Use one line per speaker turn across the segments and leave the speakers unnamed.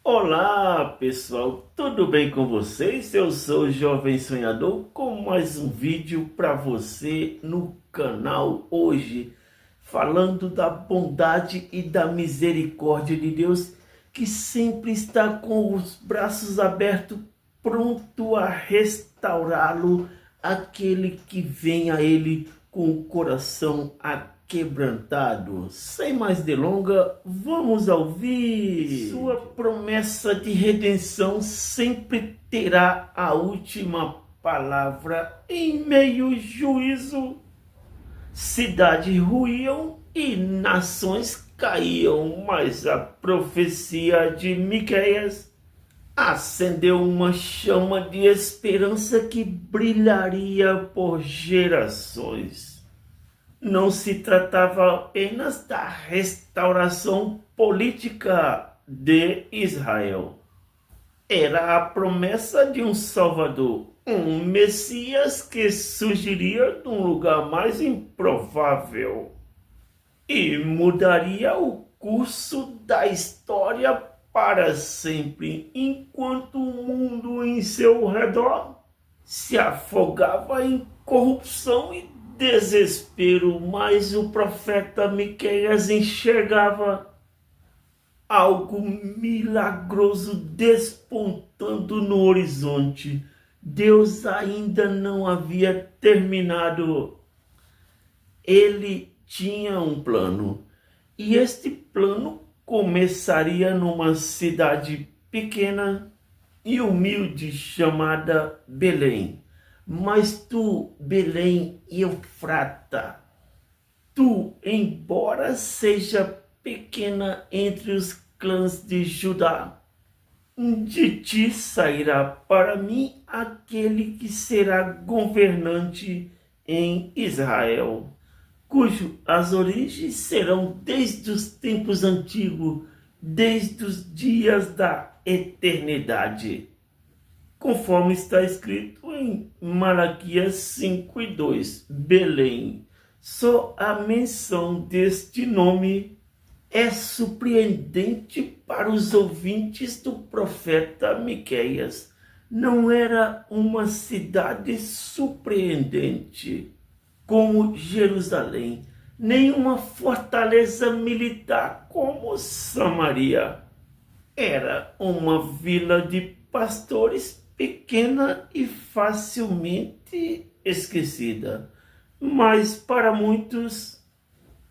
Olá pessoal, tudo bem com vocês? Eu sou o Jovem Sonhador com mais um vídeo para você no canal hoje, falando da bondade e da misericórdia de Deus, que sempre está com os braços abertos, pronto a restaurá-lo, aquele que vem a Ele com o coração aquebrantado. Sem mais delongas, vamos ao vídeo. Sua promessa de redenção sempre terá a última palavra em meio ao juízo. Cidades ruíam e nações caíam, mas a profecia de Miqueias acendeu uma chama de esperança que brilharia por gerações. Não se tratava apenas da restauração política de Israel. Era a promessa de um Salvador, um Messias que surgiria de um lugar mais improvável e mudaria o curso da história para sempre, enquanto o mundo em seu redor se afogava em corrupção e desespero. Mas o profeta Miqueias enxergava algo milagroso despontando no horizonte. Deus ainda não havia terminado. Ele tinha um plano, e este plano começaria numa cidade pequena e humilde chamada Belém. Mas tu, Belém Eufrata, tu, embora seja pequena entre os clãs de Judá, de ti sairá para mim aquele que será governante em Israel, cujo as origens serão desde os tempos antigos, desde os dias da eternidade, conforme está escrito em Malaquias 5:2. Belém. Só a menção deste nome é surpreendente para os ouvintes do profeta Miqueias. Não era uma cidade surpreendente como Jerusalém, nem uma fortaleza militar como Samaria. Era uma vila de pastores pequena e facilmente esquecida, mas para muitos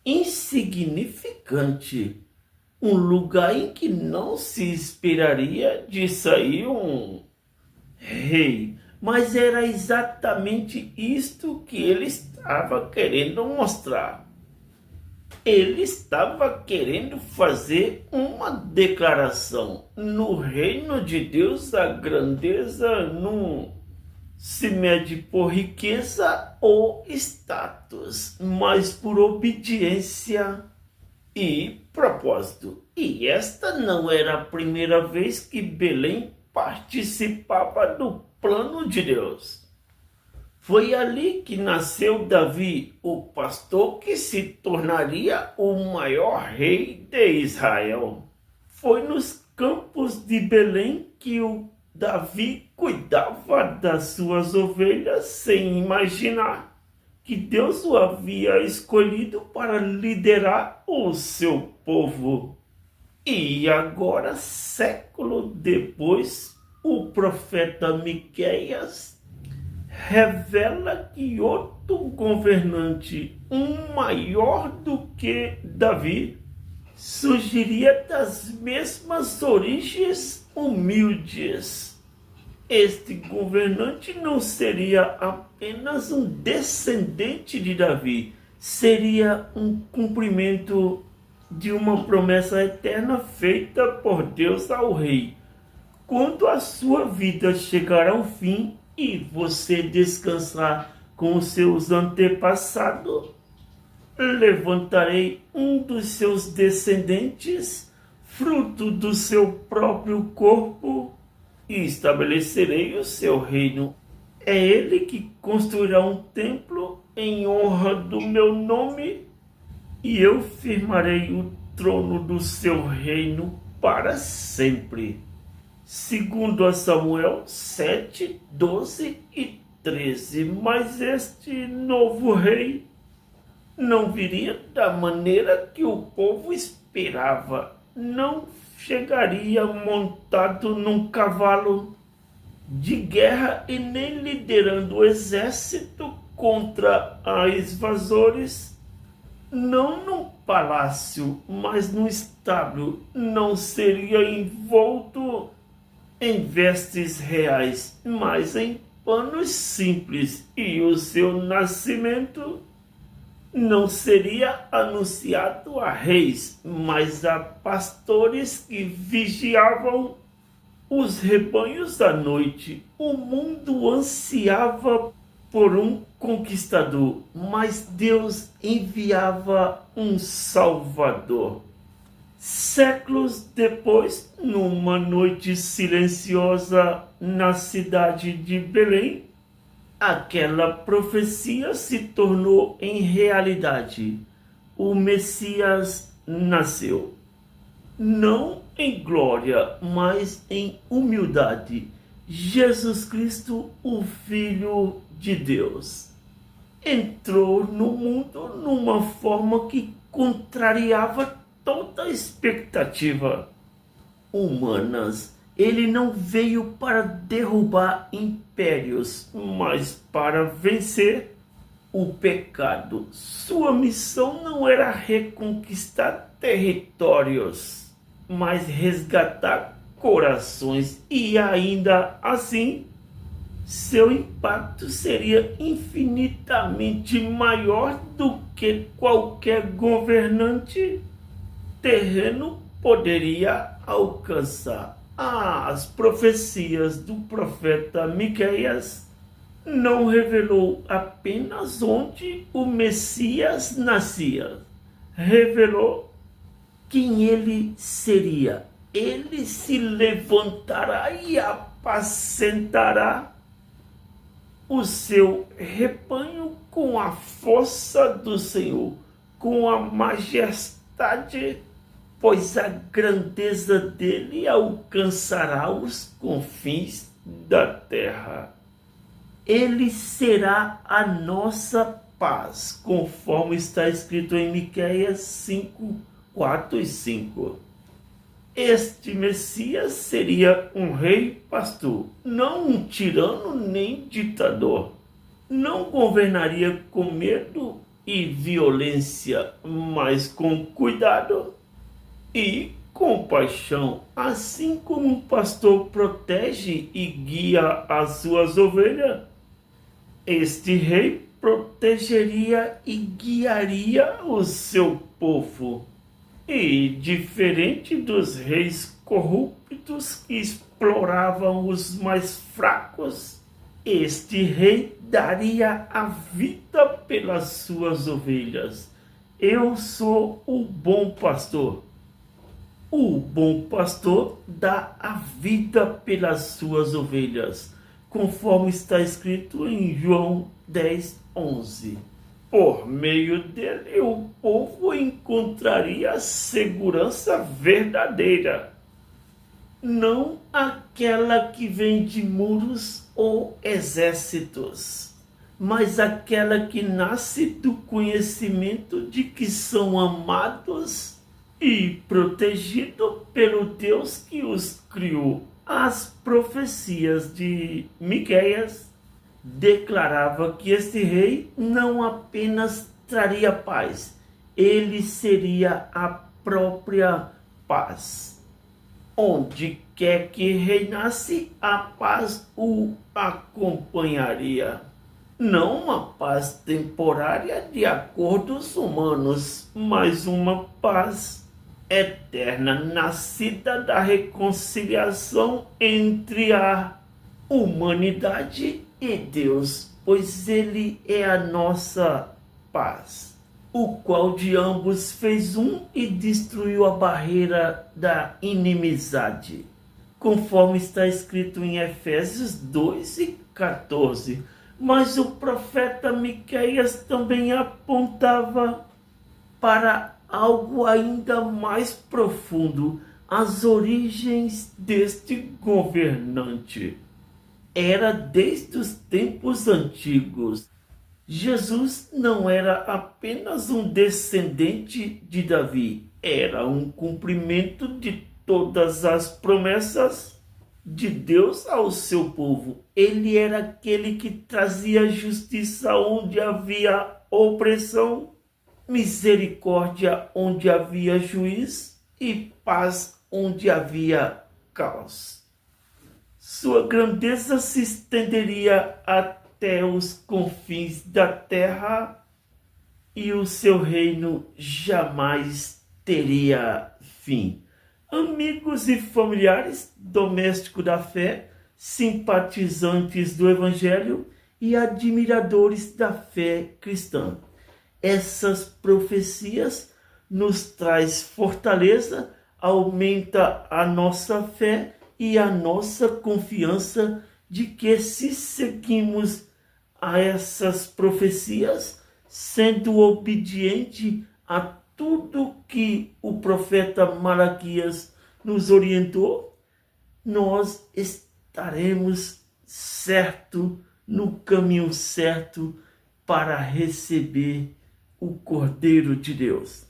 insignificante, um lugar em que não se esperaria de sair um rei. Mas era exatamente isto que ele estava querendo mostrar. Ele estava querendo fazer uma declaração. No reino de Deus, a grandeza não se mede por riqueza ou status, mas por obediência e propósito. E esta não era a primeira vez que Belém participava do plano de Deus. Foi ali que nasceu Davi, o pastor que se tornaria o maior rei de Israel. Foi nos campos de Belém que o Davi cuidava das suas ovelhas sem imaginar que Deus o havia escolhido para liderar o seu povo. E agora, século depois, o profeta Miqueias revela que outro governante, um maior do que Davi, surgiria das mesmas origens humildes. Este governante não seria apenas um descendente de Davi, seria um cumprimento de uma promessa eterna feita por Deus ao rei. Quando a sua vida chegar ao fim e você descansar com os seus antepassados, levantarei um dos seus descendentes, fruto do seu próprio corpo, e estabelecerei o seu reino. É ele que construirá um templo em honra do meu nome, e eu firmarei o trono do seu reino para sempre. Segundo a Samuel 7, 12 e 13. Mas este novo rei não viria da maneira que o povo esperava. Não chegaria montado num cavalo de guerra e nem liderando o exército contra os invasores. Não num palácio, mas num estábulo. Não seria envolto em vestes reais, mas em panos simples. E o seu nascimento não seria anunciado a reis, mas a pastores que vigiavam os rebanhos à noite. O mundo ansiava por um conquistador, mas Deus enviava um Salvador. Séculos depois, numa noite silenciosa na cidade de Belém, aquela profecia se tornou em realidade. O Messias nasceu, não em glória, mas em humildade. Jesus Cristo, o Filho de Deus, entrou no mundo numa forma que contrariava toda expectativa humanas. Ele não veio para derrubar impérios, mas para vencer o pecado. Sua missão não era reconquistar territórios, mas resgatar corações. E ainda assim, seu impacto seria infinitamente maior do que qualquer governante terreno poderia alcançar. As profecias do profeta Miqueias não revelou apenas onde o Messias nascia, revelou quem ele seria. Ele se levantará e apacentará o seu rebanho com a força do Senhor, com a majestade, pois a grandeza dele alcançará os confins da terra. Ele será a nossa paz, conforme está escrito em Miqueias 5, 4 e 5. Este Messias seria um rei pastor, não um tirano nem ditador. Não governaria com medo e violência, mas com cuidado e compaixão. Assim como um pastor protege e guia as suas ovelhas, este rei protegeria e guiaria o seu povo. E, diferente dos reis corruptos que exploravam os mais fracos, este rei daria a vida pelas suas ovelhas. Eu sou o bom pastor. O bom pastor dá a vida pelas suas ovelhas, conforme está escrito em João 10, 11. Por meio dele, o povo encontraria segurança verdadeira, não aquela que vem de muros ou exércitos, mas aquela que nasce do conhecimento de que são amados e protegidos pelo Deus que os criou. As profecias de Miqueias declarava que este rei não apenas traria paz, ele seria a própria paz. Onde quer que reinasse, a paz o acompanharia. Não uma paz temporária de acordos humanos, mas uma paz eterna, nascida da reconciliação entre a humanidade e Deus, pois ele é a nossa paz, o qual de ambos fez um e destruiu a barreira da inimizade, conforme está escrito em Efésios 2 e 14. Mas o profeta Miqueias também apontava para algo ainda mais profundo, As origens deste governante era desde os tempos antigos. Jesus não era apenas um descendente de Davi, era um cumprimento de todas as promessas de Deus ao seu povo. Ele era aquele que trazia justiça onde havia opressão, misericórdia onde havia juiz e paz onde havia caos. Sua grandeza se estenderia até os confins da terra e o seu reino jamais teria fim. Amigos e familiares, domésticos da fé, simpatizantes do Evangelho e admiradores da fé cristã. Essas profecias nos traz fortaleza, aumenta a nossa fé e a nossa confiança de que se seguimos a essas profecias, sendo obediente a tudo que o profeta Malaquias nos orientou, nós estaremos certo no caminho certo para receber o Cordeiro de Deus.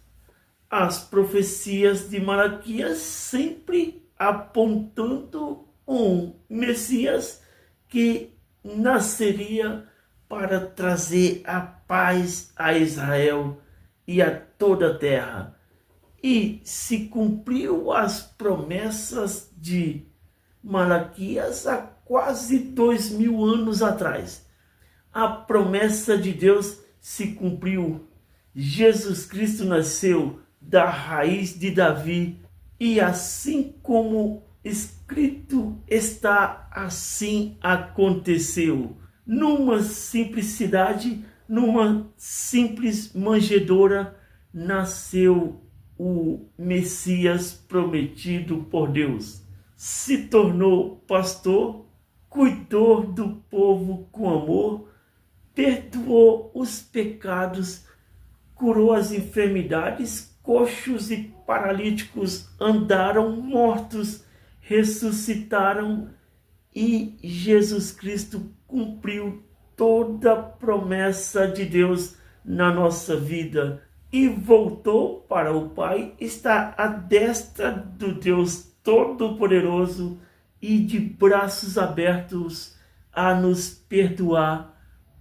As profecias de Malaquias sempre apontando um Messias que nasceria para trazer a paz a Israel e a toda a terra. E se cumpriu as promessas de Malaquias há quase 2000 anos atrás. A promessa de Deus se cumpriu. Jesus Cristo nasceu da raiz de Davi e assim como escrito está, assim aconteceu. Numa simplicidade, numa simples manjedoura, nasceu o Messias prometido por Deus. Se tornou pastor, cuidou do povo com amor, perdoou os pecados, curou as enfermidades, coxos e paralíticos andaram, mortos ressuscitaram, e Jesus Cristo cumpriu toda a promessa de Deus na nossa vida e voltou para o Pai, está à destra do Deus Todo-Poderoso e de braços abertos a nos perdoar.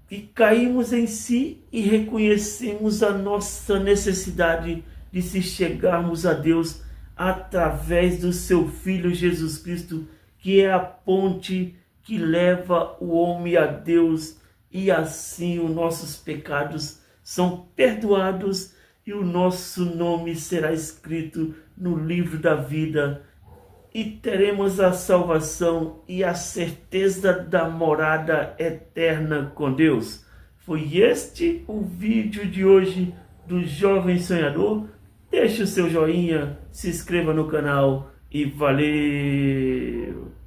E caímos em si e reconhecemos a nossa necessidade de se chegarmos a Deus através do seu Filho Jesus Cristo, que é a ponte que leva o homem a Deus, e assim os nossos pecados são perdoados e o nosso nome será escrito no livro da vida e teremos a salvação e a certeza da morada eterna com Deus. Foi este o vídeo de hoje do Jovem Sonhador. Deixe o seu joinha, se inscreva no canal e valeu!